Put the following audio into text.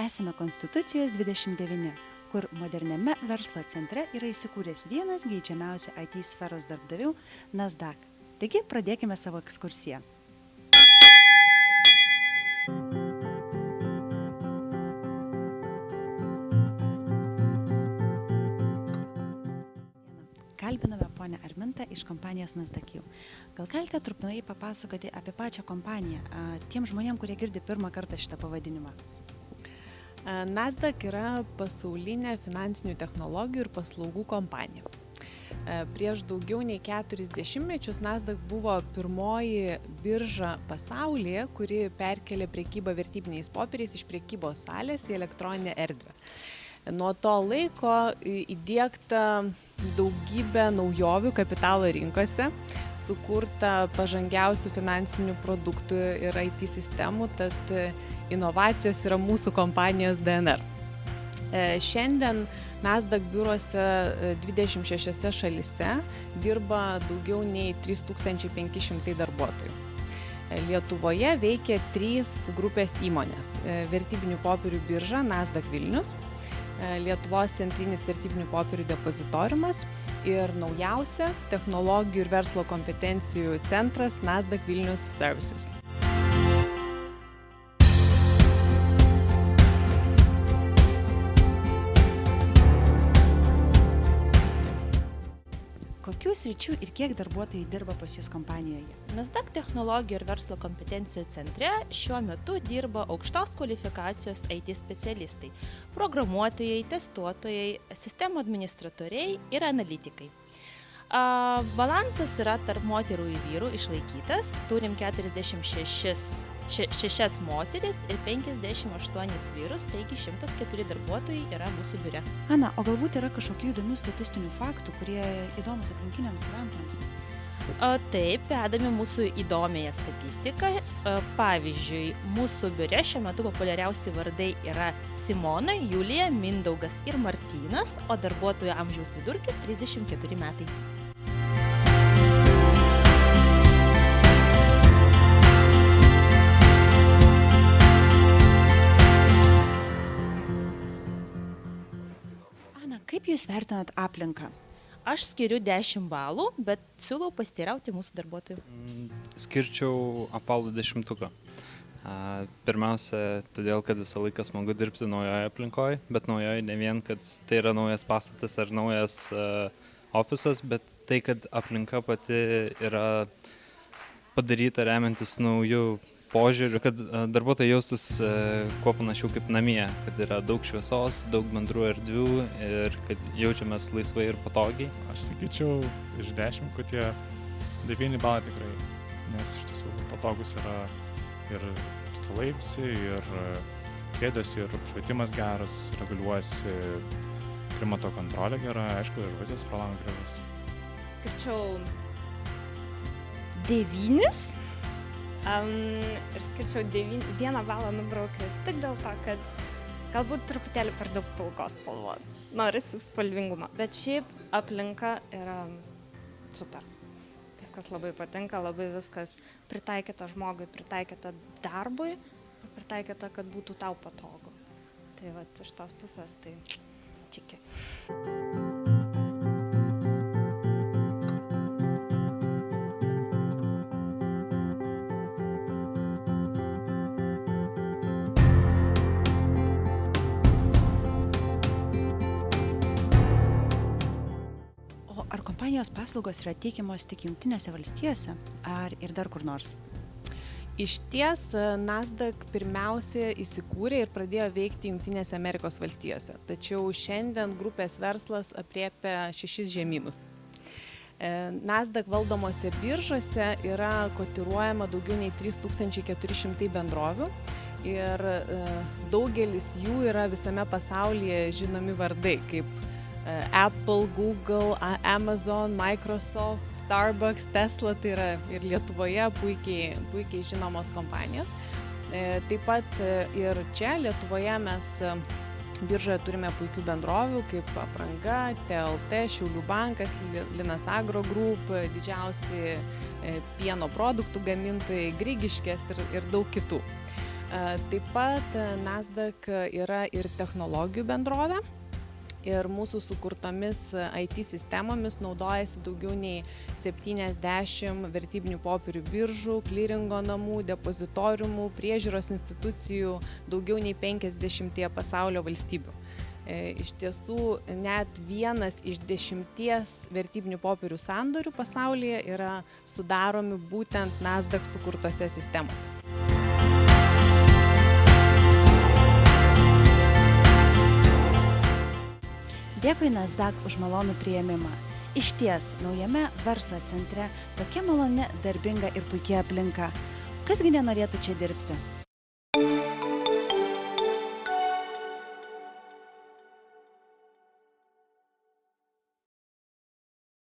Esame Konstitucijos 29, kur moderniame verslo centre yra įsikūręs vienas geidžiamiausių IT sferos darbdavių Nasdaq. Taigi pradėkime savo ekskursiją. Kalbiname ponę Armintą iš kompanijos Nasdaq. Gal galite trumpai papasakoti apie pačią kompaniją, tiem žmonėm, kurie girdi pirmą kartą šitą pavadinimą? Nasdaq yra pasaulinė finansinių technologijų ir paslaugų kompanija. Prieš daugiau nei 40 metus Nasdaq buvo pirmoji birža pasaulyje, kuri perkelė prekybą vertybiniais popieriais iš prekybos salės į elektroninę erdvę. Nuo to laiko įdiegta daugybė naujovių kapitalo rinkose, sukurta pažangiausių finansinių produktų ir IT sistemų, tad inovacijos yra mūsų kompanijos DNR. Šiandien Nasdaq biuruose 26 šalyse dirba daugiau nei 3500 darbuotojų. Lietuvoje veikia 3 grupės įmonės. Vertybinių popierių birža Nasdaq Vilnius, Lietuvos centrinis vertybinių popierių depozitoriumas ir naujausia technologijų ir verslo kompetencijų centras Nasdaq Vilnius Services. Kokių sričių ir kiek darbuotojai dirba pas jūs kompanijoje? Nasdaq technologijų ir verslo kompetencijų centre šiuo metu dirba aukštos kvalifikacijos IT specialistai, programuotojai, testuotojai, sistemų administratoriai ir analitikai. Balansas yra tarp moterų ir vyrų išlaikytas, turim 46 moteris ir 58 vyrus, taigi 104 darbuotojai yra mūsų biure. Ana, o galbūt yra kažkokių įdomių statistinių faktų, kurie įdomus aplinkiniams gyventojams? Taip, vedame mūsų įdomiąją statistiką. Pavyzdžiui, mūsų biure šiuo metu populiariausi vardai yra Simona, Julija, Mindaugas ir Martynas, o darbuotojų amžiaus vidurkis 34 metai. Ana, kaip jūs vertinat aplinką? Aš skiriu 10 balų, bet siūlau pasiteirauti mūsų darbuotojų. Skirčiau apvalų 10. Pirmiausia, todėl, kad visą laiką smagu dirbti naujoje aplinkoje, bet naujoje ne vien, kad tai yra naujas pastatas ar naujas ofisas, bet tai, kad aplinka pati yra padaryta remiantis naujų požiūrių, kad darbuotojai jaustųsi kuo panašiau kaip namie, kad yra daug šviesos, daug bendrų erdvių ir kad jaučiamės laisvai ir patogiai. Aš sakyčiau iš 10, kad tie 9 balai tikrai, nes iš tiesų patogus yra ir stalai visi, ir kėdės, ir apšvietimas geras, reguliuojasi, klimato kontrolė gera, aišku, ir vaizdas pro langą gražus. Skirčiau 9. Ir skirčiau 1 balą nubraukiu tik dėl to, kad galbūt truputėlį per daug pilkos spalvos. Norisi spalvingumo. Bet šiaip aplinka yra super. Viskas labai patinka, labai viskas pritaikyta žmogui, pritaikyta darbui, pritaikyta, kad būtų tau patogu. Tai va, iš tos pusės tai čiki. Ar kompanijos paslaugos yra teikiamos tik Jungtinėse valstijose, ar ir dar kur nors? Išties, Nasdaq pirmiausia įsikūrė ir pradėjo veikti Jungtinėse Amerikos valstijose, tačiau šiandien grupės verslas aprėpia 6 žemynus. Nasdaq valdomose biržose yra kotiruojama daugiau nei 3400 bendrovių ir daugelis jų yra visame pasaulyje žinomi vardai, kaip Apple, Google, Amazon, Microsoft, Starbucks, Tesla, tai yra ir Lietuvoje puikiai žinomos kompanijos. Taip pat ir čia Lietuvoje mes Biržoje turime puikių bendrovių kaip Apranga, TLT, Šiaulių bankas, Linas Agro Group, didžiausi pieno produktų gamintojai, Grigiškės ir daug kitų. Taip pat Nasdaq yra ir technologijų bendrovė. Ir mūsų sukurtomis IT sistemomis naudojasi daugiau nei 70 vertybinių popierių biržų, kliringo namų, depozitoriumų, priežiūros institucijų, daugiau nei 50 pasaulio valstybių. Iš tiesų, net 1 iš 10 vertybinių popierių sandorių pasaulyje yra sudaromi būtent Nasdaq sukurtose sistemose. Dėkui Nasdaq už malonų priėmimą. Išties, naujame verslo centre tokia maloni, darbinga ir puikia aplinka. Kasgi nenorėtų čia dirbti?